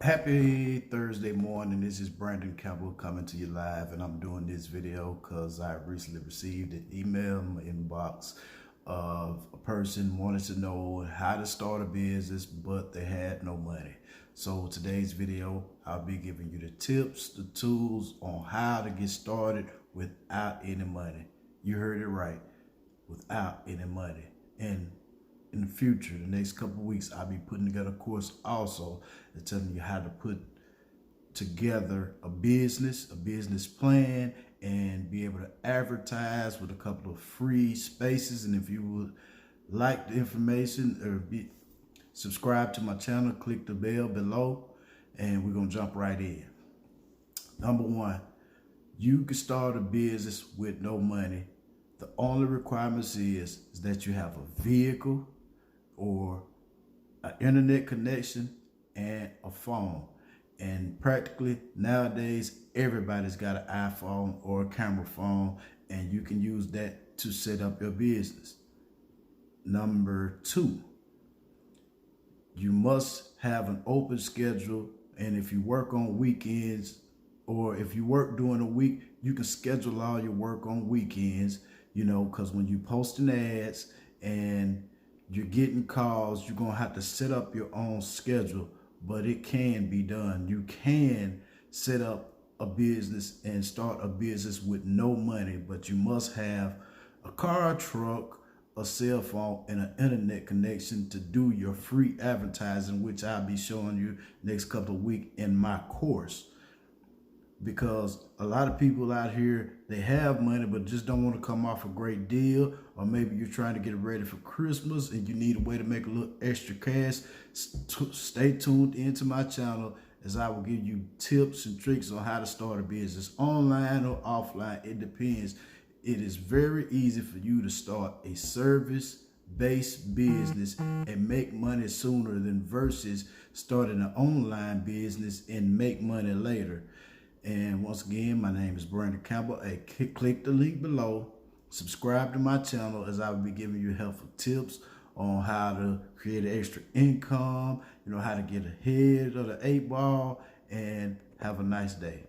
Happy Thursday morning. This is Brandon Campbell coming to you live, and I'm doing this video because I recently received an email in my inbox of a person wanted to know how to start a business, but they had no money. So today's video, I'll be giving you the tips, the tools on how to get started without any money. You heard it right, without any money. And in the future, the next couple of weeks, I'll be putting together a course also and telling you how to put together a business plan, and be able to advertise with a couple of free spaces. And if you would like the information or subscribe to my channel, click the bell below, and we're gonna jump right in. Number one, you can start a business with no money. The only requirements is that you have a vehicle or an internet connection and a phone. And practically nowadays, everybody's got an iPhone or a camera phone, and you can use that to set up your business. Number two, you must have an open schedule. And if you work on weekends, or if you work during the week, you can schedule all your work on weekends, because when you posting ads and you're getting calls, you're going to have to set up your own schedule, but it can be done. You can set up a business and start a business with no money, but you must have a car, a truck, a cell phone, and an internet connection to do your free advertising, which I'll be showing you next couple of weeks in my course. Because a lot of people out here, they have money but just don't want to come off a great deal, or maybe you're trying to get ready for Christmas and you need a way to make a little extra cash. Stay tuned into my channel, as I will give you tips and tricks on how to start a business, online or offline. It depends. It is very easy for you to start a service-based business and make money sooner than versus starting an online business and make money later. And once again, my name is Brandon Campbell. Click the link below. Subscribe to my channel, as I will be giving you helpful tips on how to create an extra income, how to get ahead of the 8 ball, and have a nice day.